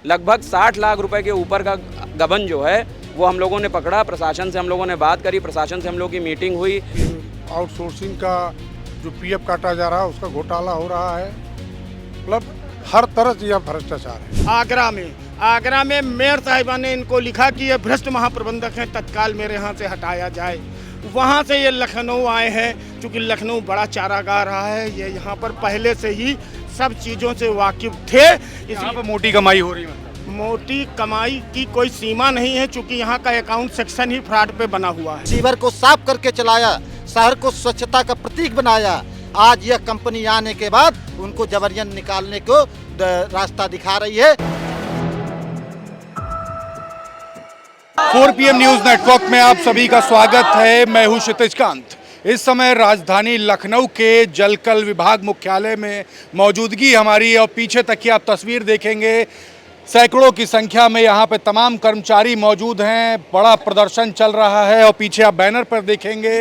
लगभग 60 लाख रुपए के ऊपर का गबन जो है वो हम लोगों ने पकड़ा। प्रशासन से हम लोगों ने बात करी, प्रशासन से हम लोगों की मीटिंग हुई। आउटसोर्सिंग का जो पीएफ काटा जा रहा है उसका घोटाला हो रहा है, मतलब हर तरह से यह भ्रष्टाचार है। आगरा में मेयर साहिबा ने इनको लिखा कि ये भ्रष्ट महाप्रबंधक हैं, तत्काल मेरे यहाँ से हटाया जाए। वहाँ से ये लखनऊ आए हैं, क्योंकि लखनऊ बड़ा चारागाह रहा है, ये यहाँ पर पहले से ही सब चीज़ों से वाकिफ थे। यहाँ पर मोटी कमाई हो रही है। मोटी कमाई की कोई सीमा नहीं है, क्योंकि यहाँ का अकाउंट सेक्शन ही फ्रॉड पे बना हुआ है। सीवर को साफ करके चलाया, शहर को स्वच्छता का प्रतीक बनाया। आज यह कंपनी आने के बाद उनको जबरन निकालने को रास्ता दिखा रही है। 4 PM न्यूज नेटवर्क में आप सभी का स्वागत है। मैं हूं क्षितिज कांत। इस समय राजधानी लखनऊ के जलकल विभाग मुख्यालय में मौजूदगी हमारी, और पीछे तक की आप तस्वीर देखेंगे, सैकड़ों की संख्या में यहाँ पे तमाम कर्मचारी मौजूद हैं। बड़ा प्रदर्शन चल रहा है और पीछे आप बैनर पर देखेंगे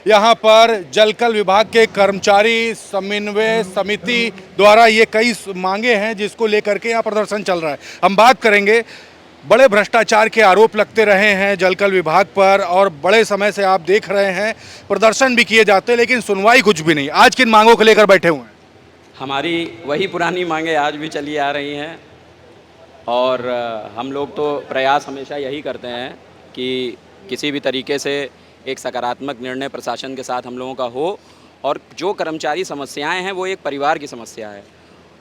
यहाँ पर जलकल विभाग के कर्मचारी समन्वय समिति द्वारा ये कई मांगे हैं जिसको लेकर के यहाँ प्रदर्शन चल रहा है। हम बात करेंगे। बड़े भ्रष्टाचार के आरोप लगते रहे हैं जलकल विभाग पर, और बड़े समय से आप देख रहे हैं प्रदर्शन भी किए जाते हैं, लेकिन सुनवाई कुछ भी नहीं। आज किन मांगों को लेकर बैठे हुए हैं? हमारी वही पुरानी मांगे आज भी चली आ रही हैं, और हम लोग तो प्रयास हमेशा यही करते हैं कि किसी भी तरीके से एक सकारात्मक निर्णय प्रशासन के साथ हम लोगों का हो, और जो कर्मचारी समस्याएं हैं वो एक परिवार की समस्या है।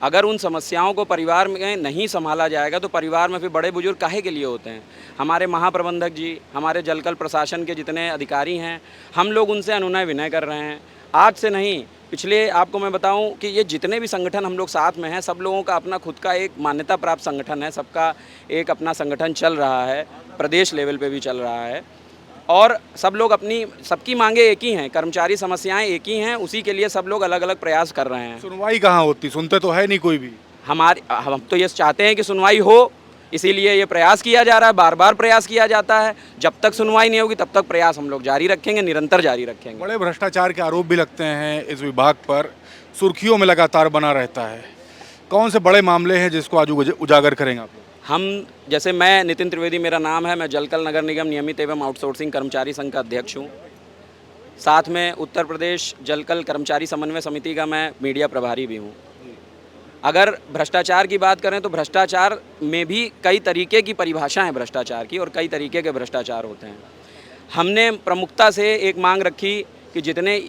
अगर उन समस्याओं को परिवार में नहीं संभाला जाएगा तो परिवार में फिर बड़े बुजुर्ग काहे के लिए होते हैं? हमारे महाप्रबंधक जी, हमारे जलकल प्रशासन के जितने अधिकारी हैं, हम लोग उनसे अनुनय विनय कर रहे हैं। आज से नहीं, पिछले आपको मैं बताऊं कि ये जितने भी संगठन हम लोग साथ में हैं, सब लोगों का अपना खुद का एक मान्यता प्राप्त संगठन है, सबका एक अपना संगठन चल रहा है, प्रदेश लेवल पे भी चल रहा है, और सब लोग सबकी मांगे एक ही हैं, कर्मचारी समस्याएं एक ही हैं, उसी के लिए सब लोग अलग अलग प्रयास कर रहे हैं। सुनवाई कहाँ होती? सुनते तो है नहीं कोई भी। हम तो ये चाहते हैं कि सुनवाई हो, इसीलिए ये प्रयास किया जा रहा है, बार बार प्रयास किया जाता है। जब तक सुनवाई नहीं होगी तब तक प्रयास हम लोग जारी रखेंगे, निरंतर जारी रखेंगे। बड़े भ्रष्टाचार के आरोप भी लगते हैं इस विभाग पर, सुर्खियों में लगातार बना रहता है। कौन से बड़े मामले हैं जिसको आज उजागर करेंगे आप? जैसे मैं नितिन त्रिवेदी मेरा नाम है, मैं जलकल नगर निगम नियमित एवं आउटसोर्सिंग कर्मचारी संघ का अध्यक्ष हूँ। साथ में उत्तर प्रदेश जलकल कर्मचारी समन्वय समिति का मैं मीडिया प्रभारी भी हूँ। अगर भ्रष्टाचार की बात करें तो भ्रष्टाचार में भी कई तरीके की परिभाषा है भ्रष्टाचार की, और कई तरीके के भ्रष्टाचार होते हैं। हमने प्रमुखता से एक मांग रखी कि जितने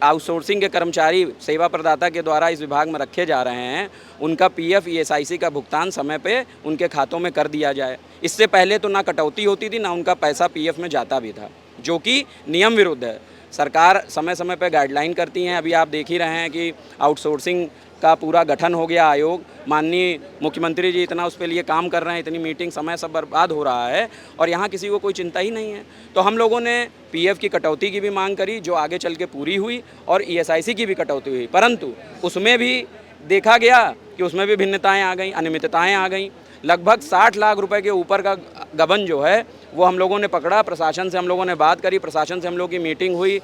आउटसोर्सिंग के कर्मचारी सेवा प्रदाता के द्वारा इस विभाग में रखे जा रहे हैं, उनका PF ESIC का भुगतान समय पे उनके खातों में कर दिया जाए। इससे पहले तो ना कटौती होती थी, ना उनका पैसा PF में जाता भी था, जो कि नियम विरुद्ध है। सरकार समय समय पे गाइडलाइन करती हैं। अभी आप देख ही रहे हैं कि आउटसोर्सिंग का पूरा गठन हो गया आयोग, माननीय मुख्यमंत्री जी इतना उस पे लिए काम कर रहे हैं, इतनी मीटिंग समय सब बर्बाद हो रहा है, और यहाँ किसी को कोई चिंता ही नहीं है। तो हम लोगों ने PF की कटौती की भी मांग करी, जो आगे चल के पूरी हुई, और ESIC की भी कटौती हुई, परंतु उसमें भी देखा गया कि उसमें भी भिन्नताएँ आ गई, अनियमितताएँ आ गई। लगभग 60 लाख रुपए के ऊपर का गबन जो है वो हम लोगों ने पकड़ा। प्रशासन से हम लोगों ने बात करी, प्रशासन से हम लोगों की मीटिंग हुई।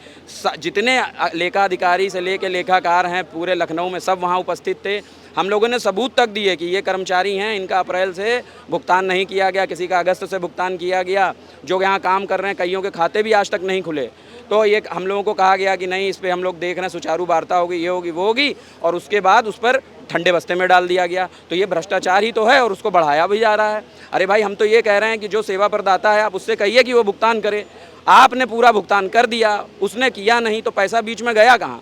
जितने लेखा अधिकारी से लेकर लेखाकार हैं पूरे लखनऊ में, सब वहाँ उपस्थित थे। हम लोगों ने सबूत तक दिए कि ये कर्मचारी हैं, इनका अप्रैल से भुगतान नहीं किया गया, किसी का अगस्त से भुगतान किया गया, जो यहाँ काम कर रहे हैं कईयों के खाते भी आज तक नहीं खुले। तो ये हम लोगों को कहा गया कि नहीं, इस पर हम लोग देख रहे हैं, सुचारू वार्ता होगी, ये होगी वो होगी, और उसके बाद उस पर ठंडे बस्ते में डाल दिया गया। तो ये भ्रष्टाचार ही तो है, और उसको बढ़ाया भी जा रहा है। अरे भाई, हम तो ये कह रहे हैं कि जो सेवा प्रदाता है आप उससे कहिए कि वो भुगतान करे। आपने पूरा भुगतान कर दिया, उसने किया नहीं, तो पैसा बीच में गया कहाँ?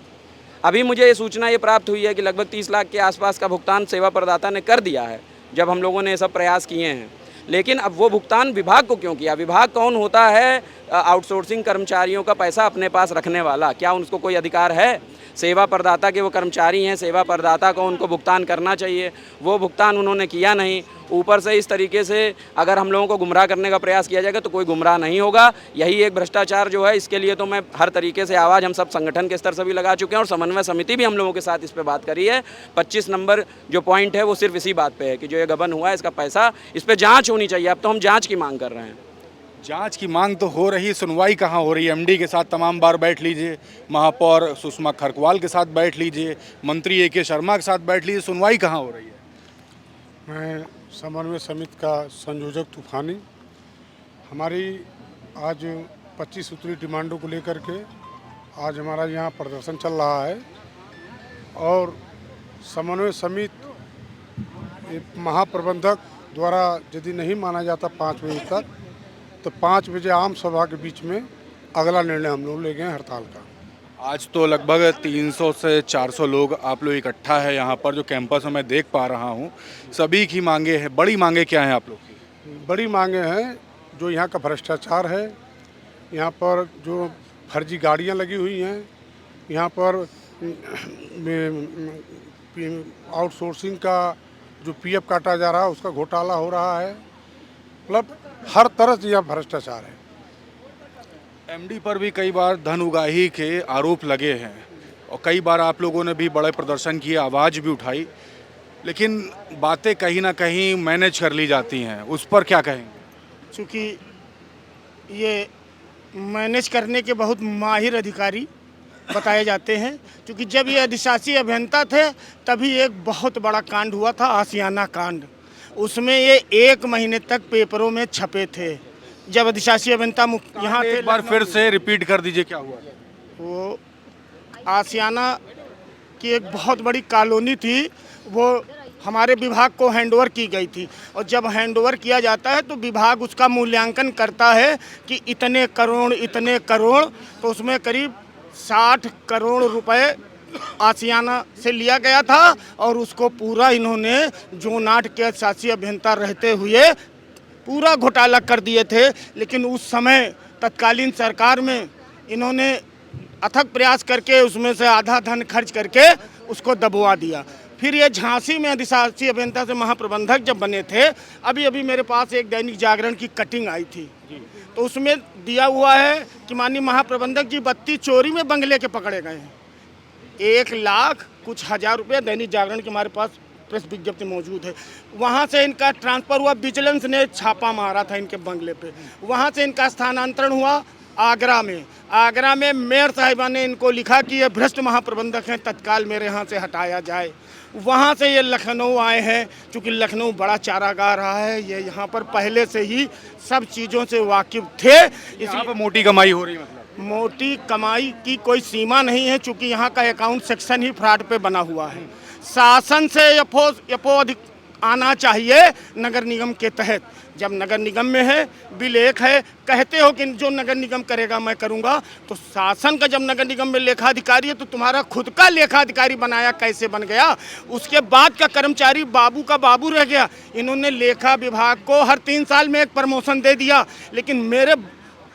अभी मुझे ये सूचना ये प्राप्त हुई है कि लगभग 30 लाख के आसपास का भुगतान सेवा प्रदाता ने कर दिया है, जब हम लोगों ने ये सब प्रयास किए हैं। लेकिन अब वो भुगतान विभाग को क्यों किया? विभाग कौन होता है आउटसोर्सिंग कर्मचारियों का पैसा अपने पास रखने वाला? क्या उनको कोई अधिकार है? सेवा प्रदाता के वो कर्मचारी हैं, सेवा प्रदाता को उनको भुगतान करना चाहिए, वो भुगतान उन्होंने किया नहीं। ऊपर से इस तरीके से अगर हम लोगों को गुमराह करने का प्रयास किया जाएगा तो कोई गुमराह नहीं होगा। यही एक भ्रष्टाचार जो है, इसके लिए तो मैं हर तरीके से आवाज़ हम सब संगठन के स्तर से भी लगा चुके हैं, और समन्वय समिति भी हम लोगों के साथ इस पर बात करी है। 25 नंबर जो पॉइंट है वो सिर्फ इसी बात पे है कि जो ये गबन हुआ है इसका पैसा, इस पर जाँच होनी चाहिए। अब तो हम जाँच की मांग कर रहे हैं। जांच की मांग तो हो रही, सुनवाई कहाँ हो रही है? MD के साथ तमाम बार बैठ लीजिए, महापौर सुषमा खरकवाल के साथ बैठ लीजिए, मंत्री AK शर्मा के साथ बैठ लीजिए, सुनवाई कहाँ हो रही है? मैं समन्वय समिति का संयोजक तूफानी। हमारी आज 25 सूत्री डिमांडों को लेकर के आज हमारा यहाँ प्रदर्शन चल रहा है और समन्वय समिति महाप्रबंधक द्वारा यदि नहीं माना जाता 5 बजे तक तो 5 बजे आम सभा के बीच में अगला निर्णय हम लोग ले गए हड़ताल का। आज तो लगभग 300 से 400 लोग आप लोग इकट्ठा है यहाँ पर, जो कैंपस में मैं देख पा रहा हूँ। सभी की मांगे हैं, बड़ी मांगे क्या हैं आप लोग की? बड़ी मांगे हैं जो यहाँ का भ्रष्टाचार है, यहाँ पर जो फर्जी गाड़ियाँ लगी हुई हैं, यहाँ पर आउटसोर्सिंग का जो पीएफ काटा जा रहा है उसका घोटाला हो रहा है, मतलब हर तरह से यहाँ भ्रष्टाचार है। एमडी पर भी कई बार धन उगाही के आरोप लगे हैं और कई बार आप लोगों ने भी बड़े प्रदर्शन किए, आवाज़ भी उठाई, लेकिन बातें कहीं ना कहीं मैनेज कर ली जाती हैं, उस पर क्या कहेंगे? चूँकि ये मैनेज करने के बहुत माहिर अधिकारी बताए जाते हैं, क्योंकि जब ये अधिशासी अभियंता थे तभी एक बहुत बड़ा कांड हुआ था, आसियाना कांड। उसमें ये 1 महीने तक पेपरों में छपे थे जब अधिशासी अभियंता यहाँ थे। एक बार फिर से रिपीट कर दीजिए क्या हुआ? वो आसियाना की एक बहुत बड़ी कॉलोनी थी, वो हमारे विभाग को हैंडओवर की गई थी और जब हैंडओवर किया जाता है तो विभाग उसका मूल्यांकन करता है कि इतने करोड़, तो उसमें करीब 60 करोड़ रुपए आसियाना से लिया गया था और उसको पूरा इन्होंने जोनाट के अधिशासी अभियंता रहते हुए पूरा घोटाला कर दिए थे। लेकिन उस समय तत्कालीन सरकार में इन्होंने अथक प्रयास करके उसमें से आधा धन खर्च करके उसको दबवा दिया। फिर ये झांसी में अधिशासी अभियंता से महाप्रबंधक जब बने थे, अभी मेरे पास एक दैनिक जागरण की कटिंग आई थी, तो उसमें दिया हुआ है कि माननीय महाप्रबंधक जी 32 चोरी में बंगले के पकड़े गए हैं। 1 लाख कुछ हज़ार रुपये दैनिक जागरण के हमारे पास प्रेस विज्ञप्ति मौजूद है। वहाँ से इनका ट्रांसफ़र हुआ, विजिलेंस ने छापा मारा था इनके बंगले पे। वहाँ से इनका स्थानांतरण हुआ आगरा में मेयर साहिबा ने इनको लिखा कि ये भ्रष्ट महाप्रबंधक हैं, तत्काल मेरे यहाँ से हटाया जाए। वहाँ से ये लखनऊ आए हैं, क्योंकि लखनऊ बड़ा चारागाह रहा है, ये यहाँ पर पहले से ही सब चीज़ों से वाकिफ थे। यहाँ पर मोटी कमाई हो रही है? मतलब मोटी कमाई की कोई सीमा नहीं है, क्योंकि यहाँ का अकाउंट सेक्शन ही फ्रॉड पे बना हुआ है। शासन से यथोचित आना चाहिए नगर निगम के तहत। जब नगर निगम में है, बिल एक है, कहते हो कि जो नगर निगम करेगा मैं करूंगा, तो शासन का जब नगर निगम में लेखा अधिकारी है तो तुम्हारा खुद का लेखा अधिकारी बनाया कैसे बन गया? उसके बाद का कर्मचारी बाबू का बाबू रह गया। इन्होंने लेखा विभाग को हर 3 साल में एक प्रमोशन दे दिया, लेकिन मेरे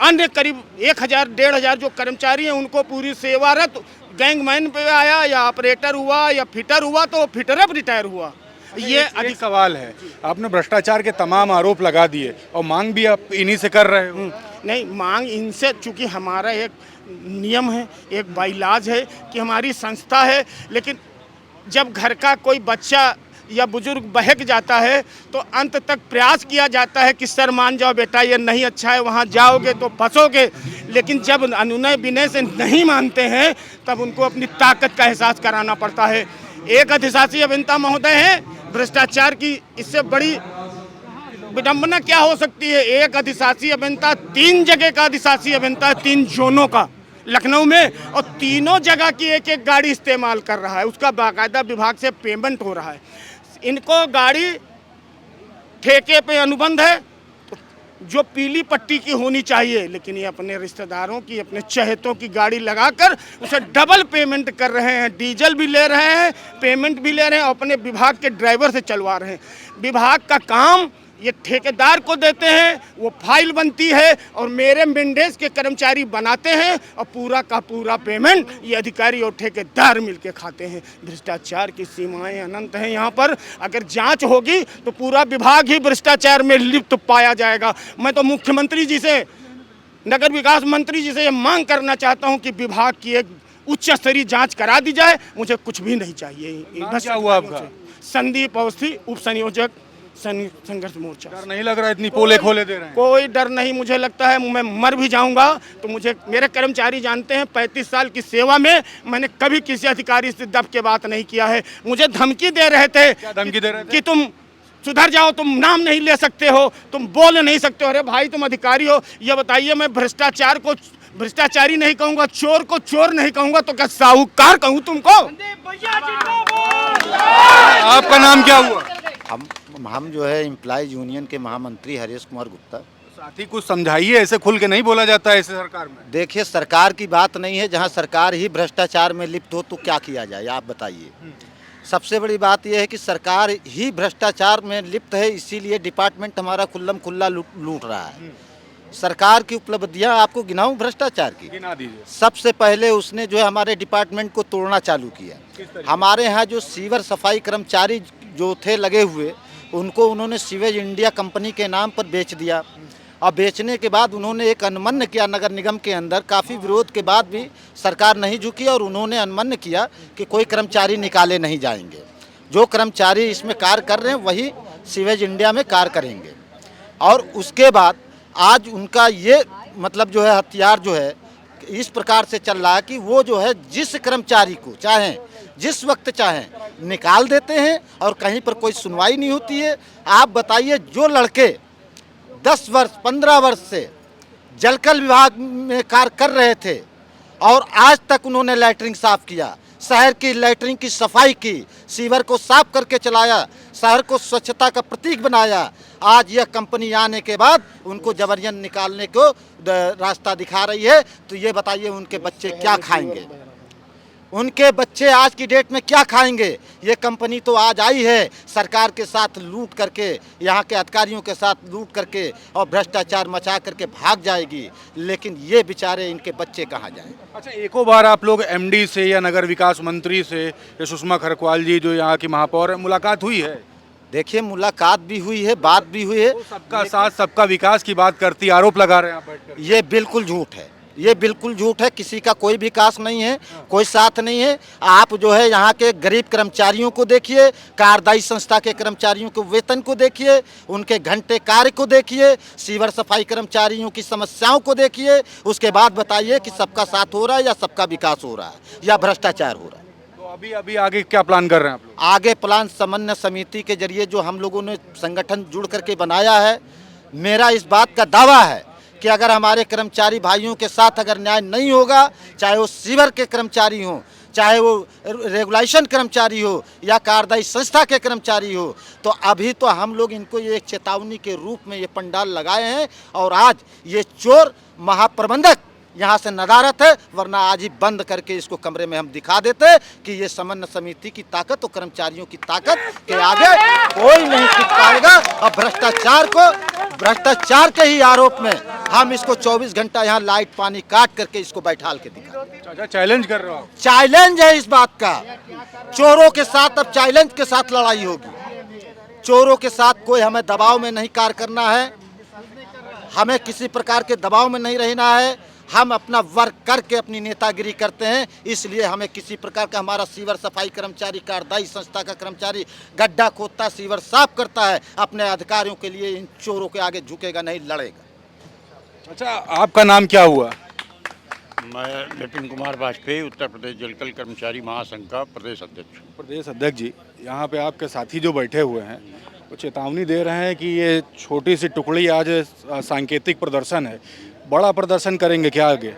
अन्य करीब 1000-1500 जो कर्मचारी हैं उनको पूरी सेवारत गैंगमैन पे आया या ऑपरेटर हुआ या फिटर हुआ, तो फिटर अब रिटायर हुआ। ये अधिक सवाल है, आपने भ्रष्टाचार के तमाम आरोप लगा दिए और मांग भी आप इन्हीं से कर रहे हो। नहीं, मांग इनसे, चूँकि हमारा एक नियम है, एक बाइलाज है कि हमारी संस्था है, लेकिन जब घर का कोई बच्चा या बुजुर्ग बहक जाता है तो अंत तक प्रयास किया जाता है कि सर मान जाओ बेटा, ये नहीं अच्छा है, वहाँ जाओगे तो फंसोगे। लेकिन जब अनुनय विनय से नहीं मानते हैं तब उनको अपनी ताकत का एहसास कराना पड़ता है। एक अधिशासी अभियंता महोदय हैं, भ्रष्टाचार की इससे बड़ी विडंबना क्या हो सकती है? एक अधिशासी अभियंता 3 जगह का अधिशासी अभियंता, 3 जोनों का लखनऊ में, और तीनों जगह की एक गाड़ी इस्तेमाल कर रहा है, उसका बाकायदा विभाग से पेमेंट हो रहा है। इनको गाड़ी ठेके पे अनुबंध है जो पीली पट्टी की होनी चाहिए, लेकिन ये अपने रिश्तेदारों की, अपने चहेतों की गाड़ी लगाकर उसे डबल पेमेंट कर रहे हैं। डीजल भी ले रहे हैं, पेमेंट भी ले रहे हैं, अपने विभाग के ड्राइवर से चलवा रहे हैं। विभाग का काम ये ठेकेदार को देते हैं, वो फाइल बनती है और मेरे मेंढेस के कर्मचारी बनाते हैं और पूरा का पूरा पेमेंट ये अधिकारी और ठेकेदार मिलके खाते हैं। भ्रष्टाचार की सीमाएं अनंत हैं यहाँ पर। अगर जांच होगी तो पूरा विभाग ही भ्रष्टाचार में लिप्त पाया जाएगा। मैं तो मुख्यमंत्री जी से, नगर विकास मंत्री जी से ये मांग करना चाहता हूँ कि विभाग की एक उच्च स्तरीय जाँच करा दी जाए। मुझे कुछ भी नहीं चाहिए। क्या हुआ आपका? संदीप अवस्थी, उप संयोजक संघर्ष मोर्चा। डर नहीं लग रहा इतनी पोले खोले दे रहे हैं? कोई डर नहीं, मुझे लगता है मैं मर भी जाऊंगा तो मुझे, मेरे कर्मचारी जानते हैं 35 साल की सेवा में मैंने कभी किसी अधिकारी से दब के बात नहीं किया है। मुझे धमकी दे रहे थे। क्या धमकी दे रहे थे? कि तुम सुधर जाओ, तुम नाम नहीं ले सकते हो, तुम बोल नहीं सकते हो। अरे भाई तुम अधिकारी हो, ये बताइए मैं भ्रष्टाचार को भ्रष्टाचारी नहीं कहूंगा, चोर को चोर नहीं कहूंगा, तो क्या साहूकार कहूं तुमको? आपका नाम क्या हुआ? हम जो है एम्प्लॉयज यूनियन के महामंत्री हरीश कुमार गुप्ता। साथी कुछ समझाइए, ऐसे खुल के नहीं बोला जाता है ऐसे सरकार में। देखिए, सरकार की बात नहीं है, जहां सरकार ही भ्रष्टाचार में लिप्त हो तो क्या किया जाए, आप बताइए। सबसे बड़ी बात यह है कि सरकार ही भ्रष्टाचार में लिप्त है, इसीलिए डिपार्टमेंट हमारा खुल्लम खुल्ला लूट रहा है। सरकार की उपलब्धियां आपको गिनाऊं भ्रष्टाचार की? गिना दीजिए। सबसे पहले उसने जो है हमारे डिपार्टमेंट को तोड़ना चालू किया। हमारे यहाँ जो सीवर सफाई कर्मचारी जो थे लगे हुए, उनको उन्होंने सीवेज इंडिया कंपनी के नाम पर बेच दिया। और बेचने के बाद उन्होंने एक अनमन्य किया नगर निगम के अंदर। काफ़ी विरोध के बाद भी सरकार नहीं झुकी और उन्होंने अनमन्य किया कि कोई कर्मचारी निकाले नहीं जाएंगे। जो कर्मचारी इसमें कार्य कर रहे हैं वही सीवेज इंडिया में कार्य करेंगे। और उसके बाद आज उनका ये मतलब जो है हथियार जो है इस प्रकार से चल रहा है कि वो जो है जिस कर्मचारी को चाहें जिस वक्त चाहें निकाल देते हैं और कहीं पर कोई सुनवाई नहीं होती है। आप बताइए, जो लड़के 10 वर्ष 15 वर्ष से जलकल विभाग में कार्य कर रहे थे और आज तक उन्होंने लैटरिन साफ किया, शहर की लैटरिन की सफाई की, सीवर को साफ करके चलाया, शहर को स्वच्छता का प्रतीक बनाया, आज यह कंपनी आने के बाद उनको जबरन निकालने को रास्ता दिखा रही है। तो ये बताइए उनके बच्चे क्या खाएंगे? उनके बच्चे आज की डेट में क्या खाएंगे? ये कंपनी तो आज आई है सरकार के साथ लूट करके, यहाँ के अधिकारियों के साथ लूट करके और भ्रष्टाचार मचा करके भाग जाएगी, लेकिन ये बेचारे इनके बच्चे कहाँ जाएं? अच्छा, एको बार आप लोग एमडी से या नगर विकास मंत्री से या सुषमा खरकवाल जी जो यहाँ की महापौर है, मुलाकात हुई है? देखिए, मुलाकात भी हुई है, बात भी हुई है। सबका साथ सबका विकास की बात करती, आरोप लगा रहे हैं आप बैठकर। ये बिल्कुल झूठ है, ये बिल्कुल झूठ है। किसी का कोई विकास नहीं है, कोई साथ नहीं है। आप जो है यहाँ के गरीब कर्मचारियों को देखिए, कार्यदायी संस्था के कर्मचारियों के वेतन को देखिए, उनके घंटे कार्य को देखिए, सीवर सफाई कर्मचारियों की समस्याओं को देखिए। उसके बाद बताइए कि सबका साथ हो रहा है या सबका विकास हो रहा है या भ्रष्टाचार हो रहा है। तो अभी आगे क्या प्लान कर रहे हैं आप लोग? आगे प्लान समन्वय समिति के जरिए जो हम लोगों ने संगठन जुड़ करके बनाया है, मेरा इस बात का दावा है कि अगर हमारे कर्मचारी भाइयों के साथ अगर न्याय नहीं होगा, चाहे वो सीवर के कर्मचारी हों, चाहे वो रेगुलेशन कर्मचारी हो या कार्यदायी संस्था के कर्मचारी हो, तो अभी तो हम लोग इनको ये एक चेतावनी के रूप में ये पंडाल लगाए हैं। और आज ये चोर महाप्रबंधक यहाँ से नदारत है, वरना आज ही बंद करके इसको कमरे में हम दिखा देते कि ये समन्वय समिति की ताकत और कर्मचारियों की ताकत के आगे कोई नहीं टिक पाएगा। और भ्रष्टाचार के ही आरोप में हम इसको 24 घंटा यहाँ लाइट पानी काट करके इसको बैठाल के दिखा। अच्छा, चैलेंज कर रहे हो? चैलेंज है इस बात का। चोरों के साथ अब चैलेंज के साथ लड़ाई होगी। चोरों के साथ कोई हमें दबाव में नहीं कार्य करना है, हमें किसी प्रकार के दबाव में नहीं रहना है। हम अपना वर्क करके अपनी नेतागिरी करते हैं, इसलिए हमें किसी प्रकार का हमारा सीवर सफाई कर्मचारी, कार्यदायी संस्था का कर्मचारी गड्ढा खोदता, सीवर साफ करता है, अपने अधिकारियों के लिए इन चोरों के आगे झुकेगा नहीं, लड़ेगा। अच्छा, आपका नाम क्या हुआ? मैं विपिन कुमार वाजपेयी, उत्तर प्रदेश जलकल कर्मचारी महासंघ का प्रदेश अध्यक्ष हूँ। प्रदेश अध्यक्ष जी, यहाँ पे आपके साथी जो बैठे हुए हैं वो चेतावनी दे रहे हैं कि ये छोटी सी टुकड़ी आज सांकेतिक प्रदर्शन है, बड़ा प्रदर्शन करेंगे क्या आगे?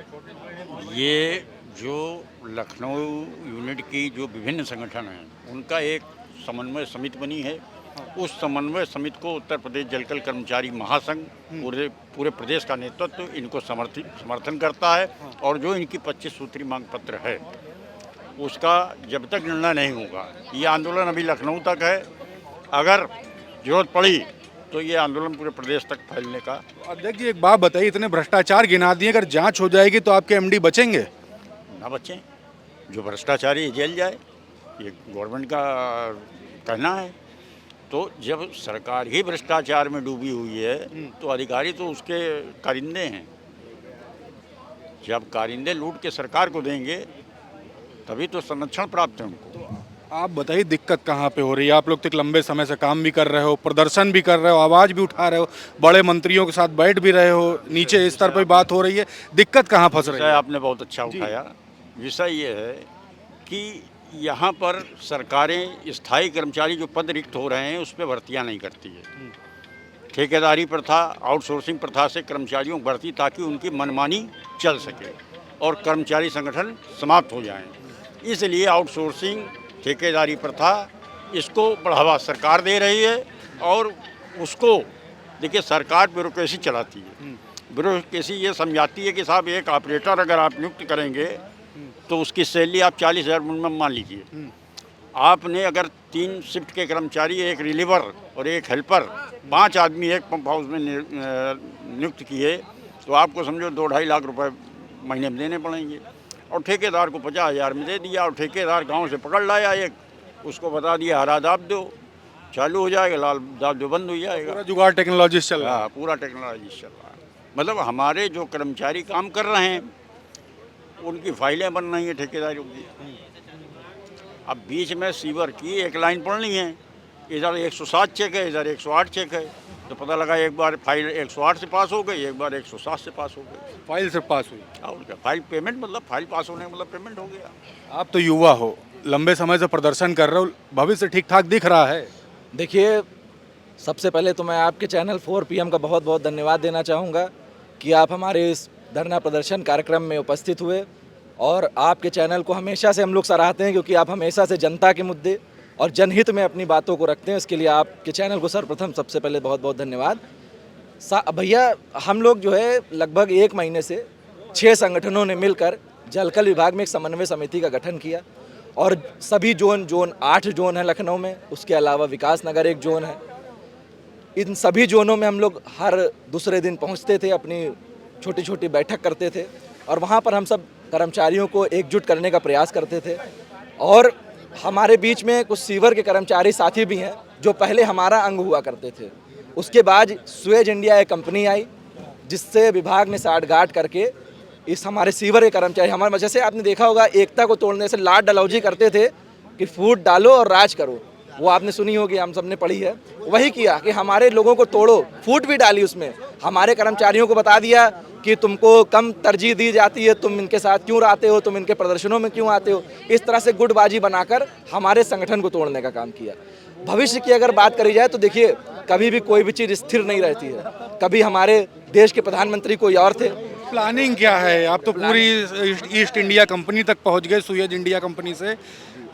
ये जो लखनऊ यूनिट की जो विभिन्न संगठन हैं उनका एक समन्वय समिति बनी है। उस समन्वय समिति को उत्तर प्रदेश जलकल कर्मचारी महासंघ पूरे प्रदेश का नेतृत्व इनको समर्थन करता है। और जो इनकी 25 सूत्री मांग पत्र है उसका जब तक निर्णय नहीं होगा, ये आंदोलन अभी लखनऊ तक है। अगर जरूरत पड़ी तो ये आंदोलन पूरे प्रदेश तक फैलने का। अध्यक्ष जी, एक बात बताइए, इतने भ्रष्टाचार गिना दिए, अगर जांच हो जाएगी तो आपके एमडी बचेंगे? ना बचें, जो भ्रष्टाचारी जेल जाए, ये गवर्नमेंट का कहना है। तो जब सरकार ही भ्रष्टाचार में डूबी हुई है तो अधिकारी तो उसके कारिंदे हैं। जब कारिंदे लूट के सरकार को देंगे तभी तो संरक्षण प्राप्त है उनको। आप बताइए, दिक्कत कहाँ पे हो रही है? आप लोग तो एक लंबे समय से काम भी कर रहे हो, प्रदर्शन भी कर रहे हो, आवाज़ भी उठा रहे हो, बड़े मंत्रियों के साथ बैठ भी रहे हो, नीचे स्तर पर बात हो रही है, दिक्कत कहाँ फंस रही है? आपने बहुत अच्छा उठाया। विषय ये है कि यहाँ पर सरकारें स्थायी कर्मचारी जो पद रिक्त हो रहे हैं उस पर भर्तियाँ नहीं करती है। ठेकेदारी प्रथा, आउटसोर्सिंग प्रथा से कर्मचारियों की भर्ती ताकि उनकी मनमानी चल सके और कर्मचारी संगठन समाप्त हो जाएं। इसलिए आउटसोर्सिंग, ठेकेदारी प्रथा, इसको बढ़ावा सरकार दे रही है। और उसको देखिए, सरकार ब्यूरोक्रेसी चलाती है। ब्यूरोक्रेसी ये समझाती है कि साहब एक ऑपरेटर अगर आप नियुक्त करेंगे तो उसकी सैलरी आप 40,000 मिनिमम मान लीजिए। आपने अगर 3 शिफ्ट के कर्मचारी, एक रिलीवर और एक हेल्पर, 5 आदमी एक पंप हाउस में नियुक्त किए तो आपको समझो 2-2.5 लाख रुपए महीने में देने पड़ेंगे। और ठेकेदार को 50,000 में दे दिया और ठेकेदार गांव से पकड़ लाया एक, उसको बता दिया हरा दाब दो, चालू हो जाएगा, लाल दाब दो बंद हो जाएगा। पूरा जुगाड़ टेक्नोलॉजी चल रहा है। हाँ, पूरा टेक्नोलॉजी चल रहा है। मतलब हमारे जो कर्मचारी काम कर रहे हैं उनकी फाइलें बन रही हैं ठेकेदारों की। अब बीच में सीवर की एक लाइन पढ़नी है, इधर 107 चेक है, इधर 108 चेक है, तो पता लगा एक बार फाइल 108 से पास हो गई, एक बार 107 से पास हो गई। फाइल से पास हुई। और क्या, फाइल पेमेंट मतलब फाइल पास होने का मतलब पेमेंट हो गया। आप तो युवा हो, लंबे समय से प्रदर्शन कर रहे हो, भविष्य ठीक ठाक दिख रहा है। देखिए, सबसे पहले तो मैं आपके चैनल 4 PM का बहुत बहुत धन्यवाद देना चाहूँगा कि आप हमारे इस धरना प्रदर्शन कार्यक्रम में उपस्थित हुए। और आपके चैनल को हमेशा से हम लोग सराहते हैं क्योंकि आप हमेशा से जनता के मुद्दे और जनहित में अपनी बातों को रखते हैं। इसके लिए आपके चैनल को सर्वप्रथम सबसे पहले बहुत बहुत धन्यवाद। भैया, हम लोग जो है लगभग 1 महीने से 6 संगठनों ने मिलकर जलकल विभाग में एक समन्वय समिति का गठन किया और सभी जोन 8 जोन है लखनऊ में, उसके अलावा विकास नगर एक जोन है। इन सभी जोनों में हम लोग हर दूसरे दिन पहुंचते थे, अपनी छोटी छोटी बैठक करते थे और वहां पर हम सब कर्मचारियों को एकजुट करने का प्रयास करते थे। और हमारे बीच में कुछ सीवर के कर्मचारी साथी भी हैं जो पहले हमारा अंग हुआ करते थे। उसके बाद स्वेज इंडिया एक कंपनी आई जिससे विभाग ने साठगांठ करके इस हमारे सीवर के कर्मचारी, हमारे जैसे आपने देखा होगा एकता को तोड़ने से लाड डलौजी करते थे कि फूट डालो और राज करो, वो आपने सुनी होगी, हम सब ने पढ़ी है। वही किया कि हमारे लोगों को तोड़ो, फूट भी डाली उसमें। हमारे कर्मचारियों को बता दिया कि तुमको कम तरजीह दी जाती है, तुम इनके साथ क्यों आते हो, तुम इनके प्रदर्शनों में क्यों आते हो। इस तरह से गुटबाजी बनाकर हमारे संगठन को तोड़ने का काम किया। भविष्य की अगर बात करी जाए तो देखिए, कभी भी कोई भी चीज़ स्थिर नहीं रहती है। कभी हमारे देश के प्रधानमंत्री कोई और थे। प्लानिंग क्या है? आप तो पूरी ईस्ट इंडिया कंपनी तक पहुंच गए, सुएज इंडिया कंपनी से।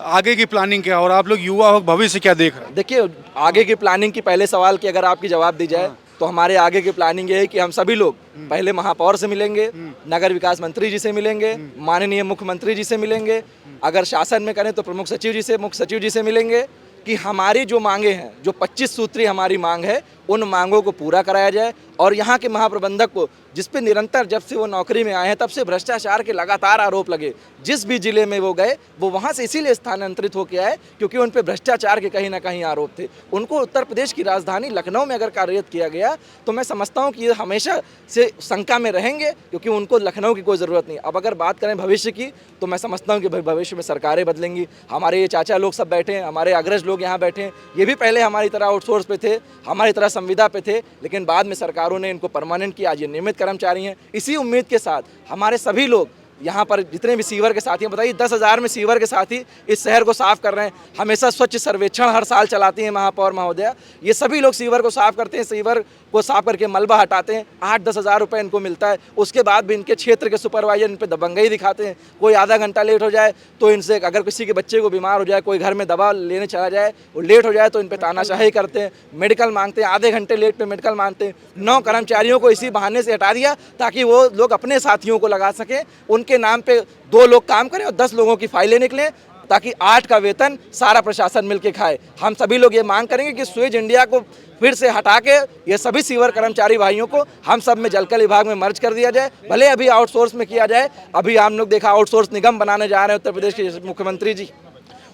आगे की प्लानिंग क्या है? और आप लोग युवा हो, भविष्य क्या देख रहे हैं? देखिए, आगे की प्लानिंग की पहले सवाल की अगर आपकी जवाब दी जाए तो हमारे आगे की प्लानिंग ये है कि हम सभी लोग पहले महापौर से मिलेंगे, नगर विकास मंत्री जी से मिलेंगे, माननीय मुख्यमंत्री जी से मिलेंगे, अगर शासन में करें तो प्रमुख सचिव जी से, मुख्य सचिव जी से मिलेंगे कि हमारी जो मांगे हैं, जो 25 सूत्री हमारी मांग है, उन मांगों को पूरा कराया जाए। और यहाँ के महाप्रबंधक को, जिस पे निरंतर जब से वो नौकरी में आए हैं तब से भ्रष्टाचार के लगातार आरोप लगे, जिस भी जिले में वो गए वो वहाँ से इसीलिए स्थानांतरित होकर आए क्योंकि उन पे भ्रष्टाचार के कहीं ना कहीं आरोप थे। उनको उत्तर प्रदेश की राजधानी लखनऊ में अगर कार्यरत किया गया तो मैं समझता हूँ कि ये हमेशा से शंका में रहेंगे क्योंकि उनको लखनऊ की कोई ज़रूरत नहीं। अब अगर बात करें भविष्य की तो मैं समझता हूँ कि भविष्य में सरकारें बदलेंगी। हमारे ये चाचा लोग सब बैठे हैं, हमारे अग्रज लोग यहाँ बैठे हैं, ये भी पहले हमारी तरह आउटसोर्स पे थे, हमारी तरह संविदा पे थे, लेकिन बाद में सरकारों ने इनको परमानेंट किया। आज ये नियमित कर्मचारी हैं। इसी उम्मीद के साथ हमारे सभी लोग यहाँ पर जितने भी सीवर के साथी हैं, बताइए 10,000 में सीवर के साथी इस शहर को साफ कर रहे हैं। हमेशा स्वच्छ सर्वेक्षण हर साल चलाती हैं महापौर महोदया, ये सभी लोग सीवर को साफ करते हैं, सीवर को साफ करके मलबा हटाते हैं। 8-10 हज़ार रुपये इनको मिलता है। उसके बाद भी इनके क्षेत्र के सुपरवाइजर इन पर दबंगई दिखाते हैं। कोई आधा घंटा लेट हो जाए तो इनसे, अगर किसी के बच्चे को बीमार हो जाए, कोई घर में दवा लेने चला जाए, वो लेट हो जाए तो इन पर तानाशाही करते हैं, मेडिकल मांगते हैं, आधे घंटे लेट पे मेडिकल मांगते हैं। 9 कर्मचारियों को इसी बहाने से हटा दिया ताकि वो लोग अपने साथियों को लगा सकें, उनके नाम पे 2 लोग काम करें और 10 लोगों की फाइलें निकलें ताकि 8 का वेतन सारा प्रशासन मिलके खाए। हम सभी लोग ये मांग करेंगे कि स्वेज इंडिया को फिर से हटा के ये सभी सीवर कर्मचारी भाइयों को हम सब में जलकल विभाग में मर्ज कर दिया जाए। भले अभी आउटसोर्स में किया जाए, अभी हम लोग देखा आउटसोर्स निगम बनाने जा रहे हैं उत्तर प्रदेश के मुख्यमंत्री जी,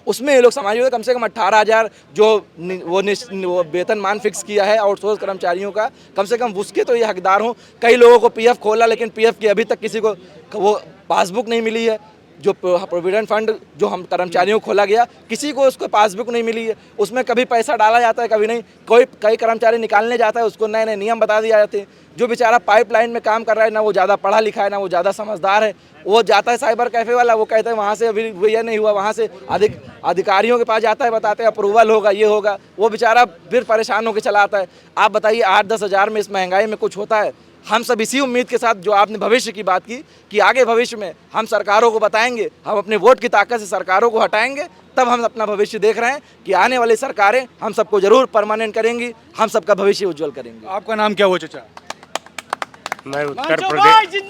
उसमें ये लोग समझिए कम से कम 18,000 जो वो वेतनमान फिक्स किया है आउटसोर्स कर्मचारियों का, कम से कम उसके तो ये हकदार हों। कई लोगों को पीएफ खोला लेकिन पीएफ की अभी तक किसी को वो पासबुक नहीं मिली है। जो प्रोविडेंट फंड जो हम कर्मचारियों को खोला गया, किसी को उसको पासबुक नहीं मिली है, उसमें कभी पैसा डाला जाता है कभी नहीं, कई कर्मचारी निकालने जाता है उसको नए नए नियम बता दिए जाते हैं। जो बेचारा पाइपलाइन में काम कर रहा है, ना वो ज़्यादा पढ़ा लिखा है, ना वो ज़्यादा समझदार है, वो जाता है साइबर कैफ़े वाला, वो कहते हैं वहाँ से अभी ये नहीं हुआ, वहाँ से अधिकारियों के पास जाता है, बताते हैं अप्रूवल होगा, ये होगा, वो बेचारा फिर परेशान होकर चला आता है। आप बताइए 8-10 हज़ार में इस महंगाई में कुछ होता है? हम सब इसी उम्मीद के साथ, जो आपने भविष्य की बात की कि आगे भविष्य में हम सरकारों को बताएंगे, हम अपने वोट की ताकत से सरकारों को हटाएंगे, तब हम अपना भविष्य देख रहे हैं कि आने वाली सरकारें हम सबको जरूर परमानेंट करेंगी, हम सबका भविष्य उज्जवल करेंगे। आपका नाम क्या हुआ चाचा? मैं उत्तर प्रदेश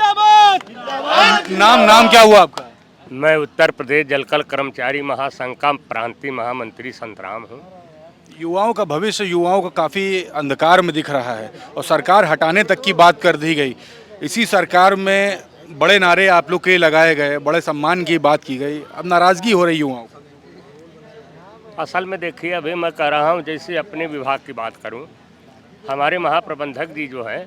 नाम क्या हुआ आपका? मैं उत्तर प्रदेश जलकल कर्मचारी महासंघ का प्रांतीय महामंत्री संतराम हूँ। युवाओं का भविष्य युवाओं का काफ़ी अंधकार में दिख रहा है और सरकार हटाने तक की बात कर दी गई। इसी सरकार में बड़े नारे आप लोग के लगाए गए, बड़े सम्मान की बात की गई, अब नाराज़गी हो रही युवाओं को। असल में देखिए, अभी मैं कह रहा हूँ, जैसे अपने विभाग की बात करूँ, हमारे महाप्रबंधक जी जो हैं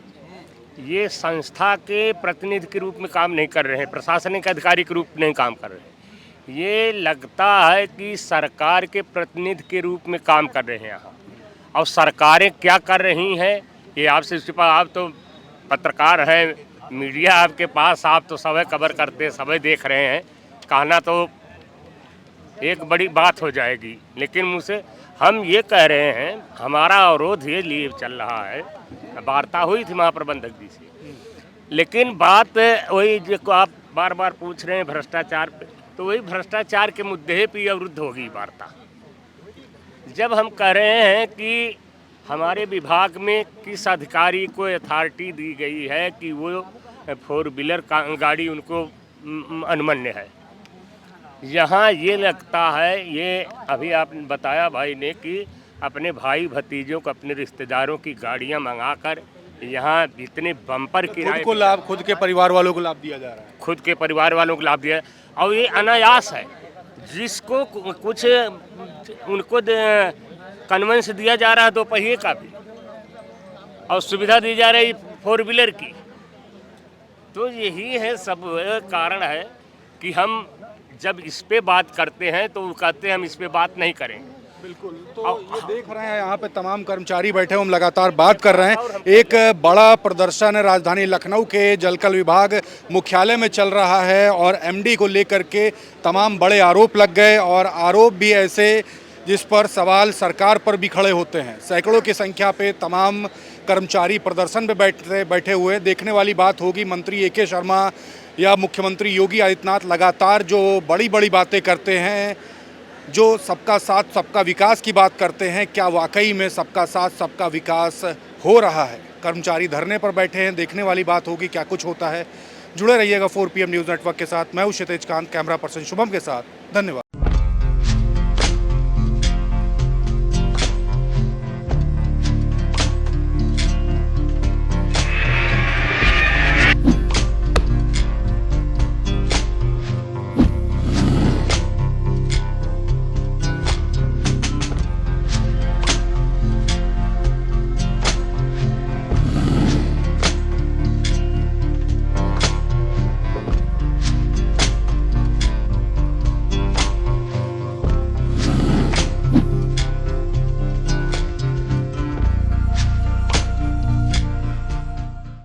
ये संस्था के प्रतिनिधि के रूप में काम नहीं कर रहे हैं, प्रशासनिक अधिकारी के रूप में नहीं काम कर रहे हैं, ये लगता है कि सरकार के प्रतिनिधि के रूप में काम कर रहे हैं यहाँ। और सरकारें क्या कर रही हैं ये आपसे, आप तो पत्रकार हैं, मीडिया आपके पास, आप तो सब कवर करते, सब देख रहे हैं, कहना तो एक बड़ी बात हो जाएगी, लेकिन मुझसे हम ये कह रहे हैं, हमारा अवरोध ये लिए चल रहा है, वार्ता हुई थी महाप्रबंधक जी से, लेकिन बात वही जो आप बार बार पूछ रहे हैं भ्रष्टाचार पे, तो वही भ्रष्टाचार के मुद्दे पे अवरुद्ध होगी वार्ता। जब हम कह रहे हैं कि हमारे विभाग में किस अधिकारी को अथॉरिटी दी गई है कि वो 4 व्हीलर गाड़ी उनको अनुमन्य है, यहाँ ये लगता है, ये अभी आपने बताया भाई ने कि अपने भाई भतीजों को, अपने रिश्तेदारों की गाड़ियाँ मंगाकर यहाँ इतने बम्पर किराए को लाभ, खुद के परिवार वालों को लाभ दिया जा रहा है, खुद के परिवार वालों को लाभ दिया, और ये अनायास है, जिसको कुछ उनको कन्वेंस दिया जा रहा है 2 पहिए का भी, और सुविधा दी जा रही 4 व्हीलर की। तो यही है सब कारण है कि हम जब इस पे बात करते हैं तो वो कहते हैं हम इस पे बात नहीं करेंगे। बिल्कुल। तो ये देख रहे हैं यहाँ पे तमाम कर्मचारी बैठे, हम लगातार बात कर रहे हैं। एक बड़ा प्रदर्शन राजधानी लखनऊ के जलकल विभाग मुख्यालय में चल रहा है और एमडी को लेकर के तमाम बड़े आरोप लग गए, और आरोप भी ऐसे जिस पर सवाल सरकार पर भी खड़े होते हैं। सैकड़ों की संख्या पे तमाम कर्मचारी प्रदर्शन पे बैठे हुए। देखने वाली बात होगी मंत्री AK शर्मा या मुख्यमंत्री योगी आदित्यनाथ लगातार जो बड़ी बड़ी बातें करते हैं, जो सबका साथ सबका विकास की बात करते हैं, क्या वाकई में सबका साथ सबका विकास हो रहा है? कर्मचारी धरने पर बैठे हैं, देखने वाली बात होगी क्या कुछ होता है। जुड़े रहिएगा 4 PM न्यूज़ नेटवर्क के साथ। मैं हूँ क्षितिज कांत, कैमरा पर्सन शुभम के साथ। धन्यवाद।